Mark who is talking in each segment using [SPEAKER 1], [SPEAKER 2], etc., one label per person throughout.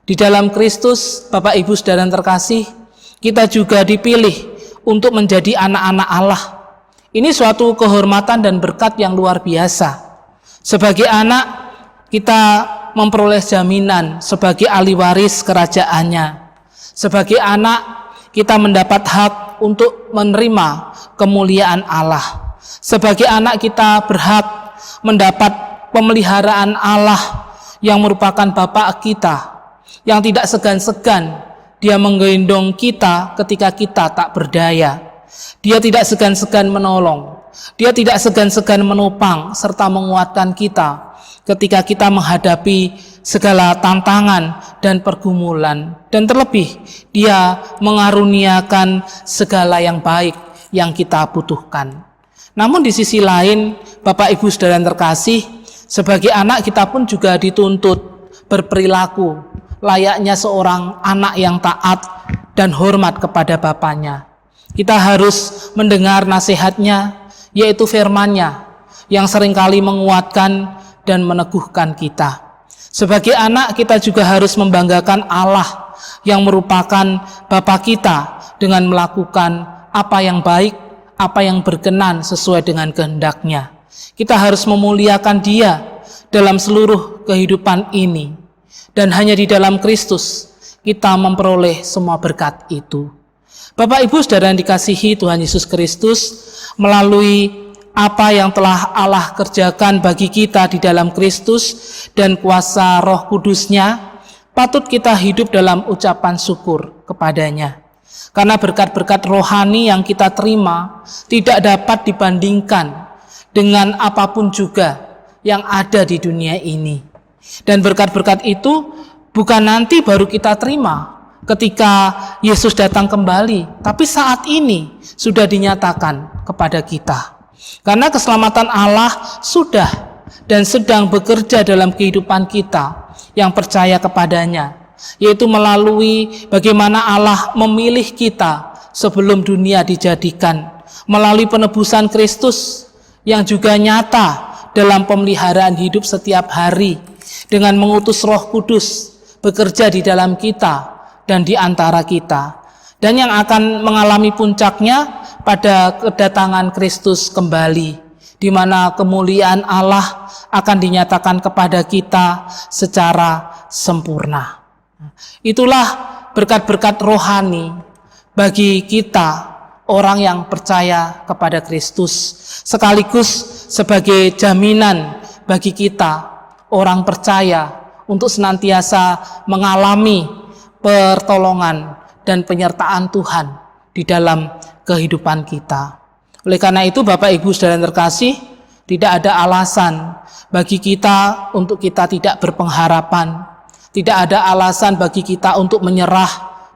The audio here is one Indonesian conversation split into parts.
[SPEAKER 1] Di dalam Kristus, Bapak Ibu Saudara yang terkasih, kita juga dipilih untuk menjadi anak-anak Allah. Ini suatu kehormatan dan berkat yang luar biasa. Sebagai anak, kita memperoleh jaminan sebagai ahli waris kerajaannya. Sebagai anak, kita mendapat hak untuk menerima kemuliaan Allah. Sebagai anak, kita berhak mendapat pemeliharaan Allah yang merupakan Bapa kita, yang tidak segan-segan dia menggendong kita ketika kita tak berdaya. Dia tidak segan-segan menolong, dia tidak segan-segan menopang serta menguatkan kita ketika kita menghadapi segala tantangan dan pergumulan. Dan terlebih, dia mengaruniakan segala yang baik yang kita butuhkan. Namun di sisi lain, Bapak Ibu Saudara yang terkasih, sebagai anak kita pun juga dituntut berperilaku layaknya seorang anak yang taat dan hormat kepada bapaknya. Kita harus mendengar nasihatnya, yaitu firman-Nya yang seringkali menguatkan dan meneguhkan kita. Sebagai anak, kita juga harus membanggakan Allah yang merupakan Bapa kita dengan melakukan apa yang baik, apa yang berkenan sesuai dengan kehendak-Nya. Kita harus memuliakan Dia dalam seluruh kehidupan ini. Dan hanya di dalam Kristus kita memperoleh semua berkat itu. Bapak Ibu Saudara yang dikasihi Tuhan Yesus Kristus, melalui apa yang telah Allah kerjakan bagi kita di dalam Kristus dan kuasa Roh Kudus-Nya, patut kita hidup dalam ucapan syukur kepadanya. Karena berkat-berkat rohani yang kita terima tidak dapat dibandingkan dengan apapun juga yang ada di dunia ini. Dan berkat-berkat itu bukan nanti baru kita terima ketika Yesus datang kembali, tapi saat ini sudah dinyatakan kepada kita. Karena keselamatan Allah sudah dan sedang bekerja dalam kehidupan kita yang percaya kepadanya, yaitu melalui bagaimana Allah memilih kita sebelum dunia dijadikan, melalui penebusan Kristus yang juga nyata dalam pemeliharaan hidup setiap hari, dengan mengutus Roh Kudus bekerja di dalam kita dan di antara kita, dan yang akan mengalami puncaknya pada kedatangan Kristus kembali, di mana kemuliaan Allah akan dinyatakan kepada kita secara sempurna. Itulah berkat-berkat rohani bagi kita orang yang percaya kepada Kristus, sekaligus sebagai jaminan bagi kita orang percaya untuk senantiasa mengalami pertolongan dan penyertaan Tuhan di dalam kehidupan kita. Oleh karena itu, Bapak Ibu Saudara yang terkasih, tidak ada alasan bagi kita untuk kita tidak berpengharapan, tidak ada alasan bagi kita untuk menyerah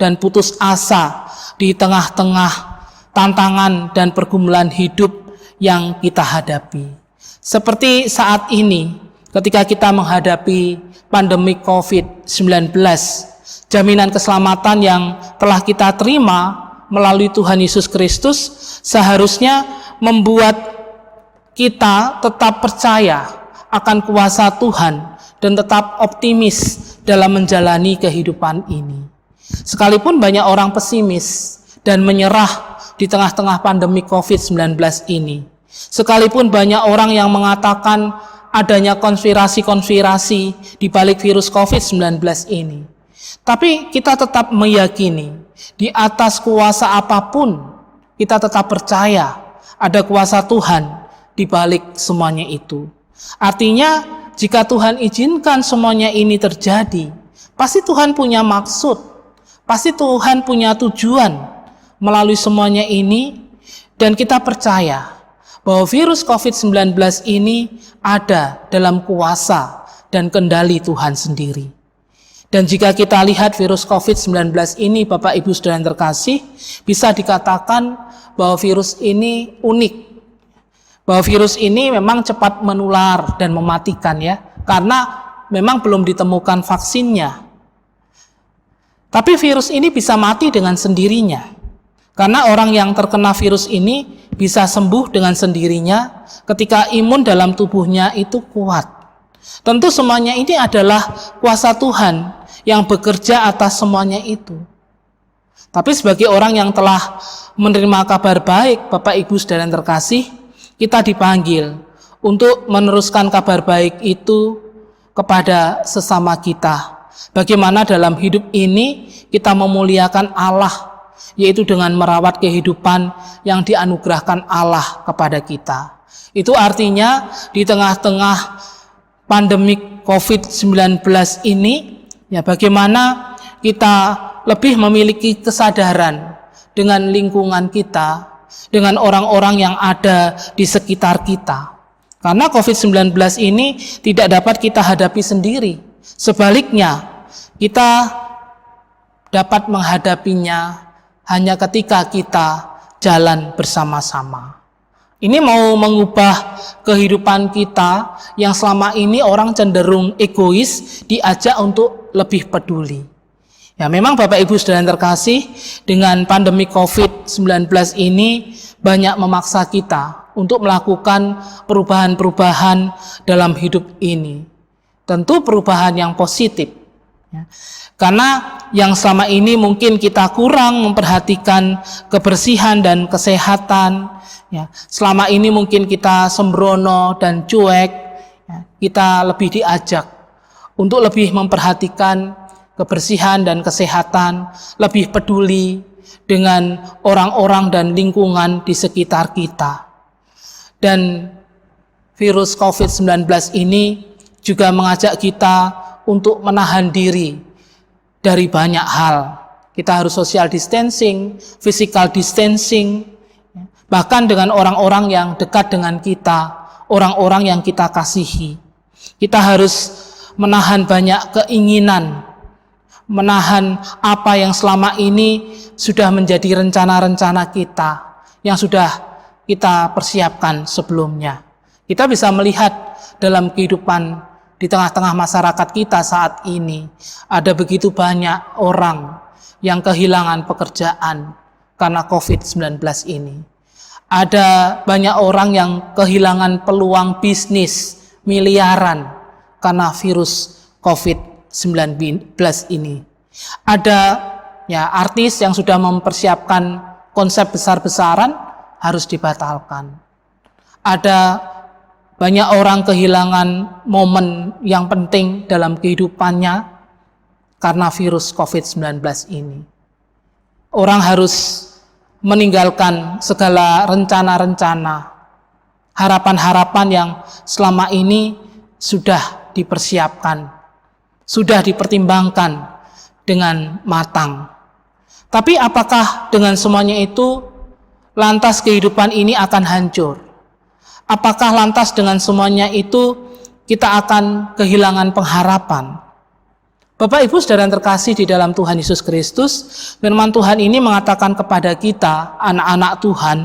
[SPEAKER 1] dan putus asa di tengah-tengah tantangan dan pergumulan hidup yang kita hadapi. Seperti saat ini, ketika kita menghadapi pandemi COVID-19, jaminan keselamatan yang telah kita terima melalui Tuhan Yesus Kristus seharusnya membuat kita tetap percaya akan kuasa Tuhan dan tetap optimis dalam menjalani kehidupan ini. Sekalipun banyak orang pesimis dan menyerah di tengah-tengah pandemi COVID-19 ini, sekalipun banyak orang yang mengatakan adanya konspirasi-konspirasi di balik virus COVID-19 ini, tapi kita tetap meyakini di atas kuasa apapun, kita tetap percaya ada kuasa Tuhan di balik semuanya itu. Artinya, jika Tuhan izinkan semuanya ini terjadi, pasti Tuhan punya maksud, pasti Tuhan punya tujuan melalui semuanya ini, dan kita percaya bahwa virus COVID-19 ini ada dalam kuasa dan kendali Tuhan sendiri. Dan jika kita lihat virus COVID-19 ini, Bapak Ibu Saudara yang terkasih, bisa dikatakan bahwa virus ini unik. Bahwa virus ini memang cepat menular dan mematikan ya, karena memang belum ditemukan vaksinnya. Tapi virus ini bisa mati dengan sendirinya. Karena orang yang terkena virus ini bisa sembuh dengan sendirinya ketika imun dalam tubuhnya itu kuat. Tentu semuanya ini adalah kuasa Tuhan yang bekerja atas semuanya itu. Tapi sebagai orang yang telah menerima kabar baik, Bapak Ibu Saudara yang terkasih, kita dipanggil untuk meneruskan kabar baik itu kepada sesama kita. Bagaimana dalam hidup ini kita memuliakan Allah, yaitu dengan merawat kehidupan yang dianugerahkan Allah kepada kita. Itu artinya di tengah-tengah pandemi COVID-19 ini, ya bagaimana kita lebih memiliki kesadaran dengan lingkungan kita, dengan orang-orang yang ada di sekitar kita. Karena COVID-19 ini tidak dapat kita hadapi sendiri. Sebaliknya, kita dapat menghadapinya hanya ketika kita jalan bersama-sama. Ini mau mengubah kehidupan kita yang selama ini orang cenderung egois, diajak untuk lebih peduli. Ya memang Bapak Ibu Saudara yang terkasih, dengan pandemi COVID-19 ini banyak memaksa kita untuk melakukan perubahan-perubahan dalam hidup ini. Tentu perubahan yang positif. Ya. Karena yang selama ini mungkin kita kurang memperhatikan kebersihan dan kesehatan. Ya. Selama ini mungkin kita sembrono dan cuek. Ya. Kita lebih diajak untuk lebih memperhatikan kebersihan dan kesehatan, lebih peduli dengan orang-orang dan lingkungan di sekitar kita. Dan virus COVID-19 ini juga mengajak kita untuk menahan diri dari banyak hal. Kita harus social distancing, physical distancing, bahkan dengan orang-orang yang dekat dengan kita, orang-orang yang kita kasihi. Kita harus menahan banyak keinginan, menahan apa yang selama ini sudah menjadi rencana-rencana kita, yang sudah kita persiapkan sebelumnya. Kita bisa melihat dalam kehidupan di tengah-tengah masyarakat kita saat ini, ada begitu banyak orang yang kehilangan pekerjaan karena COVID-19 ini. Ada banyak orang yang kehilangan peluang bisnis miliaran karena virus COVID-19 ini. Ada ya artis yang sudah mempersiapkan konsep besar-besaran harus dibatalkan. Ada banyak orang kehilangan momen yang penting dalam kehidupannya karena virus COVID-19 ini. Orang harus meninggalkan segala rencana-rencana, harapan-harapan yang selama ini sudah dipersiapkan, sudah dipertimbangkan dengan matang. Tapi apakah dengan semuanya itu lantas kehidupan ini akan hancur? Apakah lantas dengan semuanya itu kita akan kehilangan pengharapan? Bapak Ibu Saudara yang terkasih di dalam Tuhan Yesus Kristus, firman Tuhan ini mengatakan kepada kita, anak-anak Tuhan,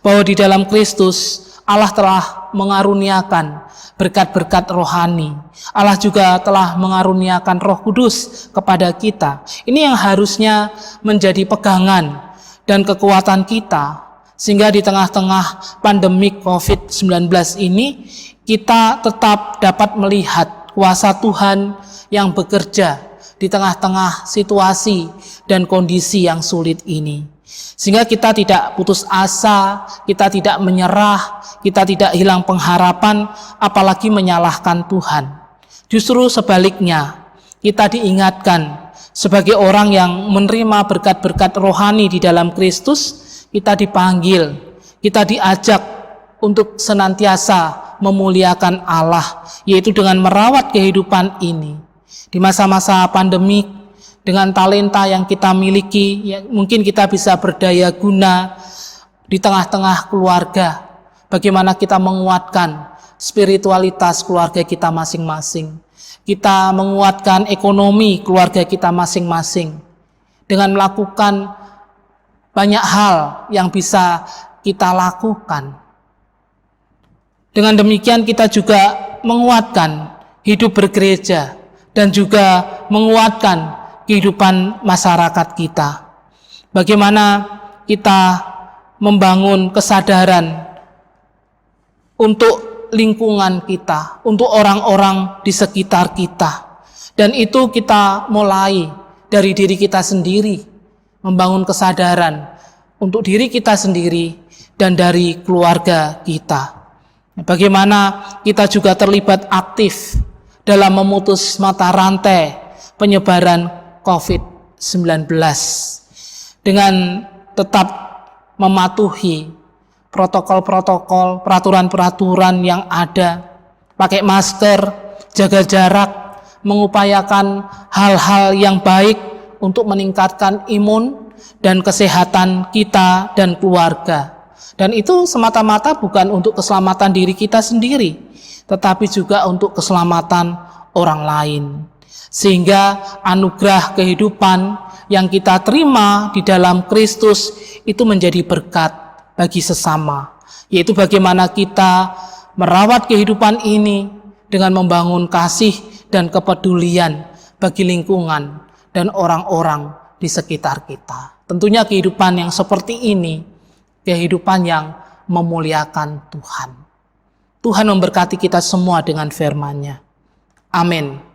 [SPEAKER 1] bahwa di dalam Kristus Allah telah mengaruniakan berkat-berkat rohani. Allah juga telah mengaruniakan Roh Kudus kepada kita. Ini yang harusnya menjadi pegangan dan kekuatan kita, sehingga di tengah-tengah pandemi COVID-19 ini kita tetap dapat melihat kuasa Tuhan yang bekerja di tengah-tengah situasi dan kondisi yang sulit ini. Sehingga kita tidak putus asa, kita tidak menyerah, kita tidak hilang pengharapan, apalagi menyalahkan Tuhan. Justru sebaliknya, kita diingatkan sebagai orang yang menerima berkat-berkat rohani di dalam Kristus, kita dipanggil, kita diajak untuk senantiasa memuliakan Allah, yaitu dengan merawat kehidupan ini. Di masa-masa pandemi, dengan talenta yang kita miliki, ya, mungkin kita bisa berdaya guna di tengah-tengah keluarga. Bagaimana kita menguatkan spiritualitas keluarga kita masing-masing. Kita menguatkan ekonomi keluarga kita masing-masing. Dengan melakukan banyak hal yang bisa kita lakukan. Dengan demikian kita juga menguatkan hidup bergereja dan juga menguatkan kehidupan masyarakat kita. Bagaimana kita membangun kesadaran untuk lingkungan kita, untuk orang-orang di sekitar kita. Dan itu kita mulai dari diri kita sendiri, membangun kesadaran untuk diri kita sendiri dan dari keluarga kita. Bagaimana kita juga terlibat aktif dalam memutus mata rantai penyebaran COVID-19 dengan tetap mematuhi protokol-protokol, peraturan-peraturan yang ada, pakai masker, jaga jarak, mengupayakan hal-hal yang baik untuk meningkatkan imun dan kesehatan kita dan keluarga. Dan itu semata-mata bukan untuk keselamatan diri kita sendiri, tetapi juga untuk keselamatan orang lain. Sehingga anugerah kehidupan yang kita terima di dalam Kristus itu menjadi berkat bagi sesama, yaitu bagaimana kita merawat kehidupan ini dengan membangun kasih dan kepedulian bagi lingkungan dan orang-orang di sekitar kita. Tentunya kehidupan yang seperti ini, kehidupan yang memuliakan Tuhan. Tuhan memberkati kita semua dengan firman-Nya. Amin.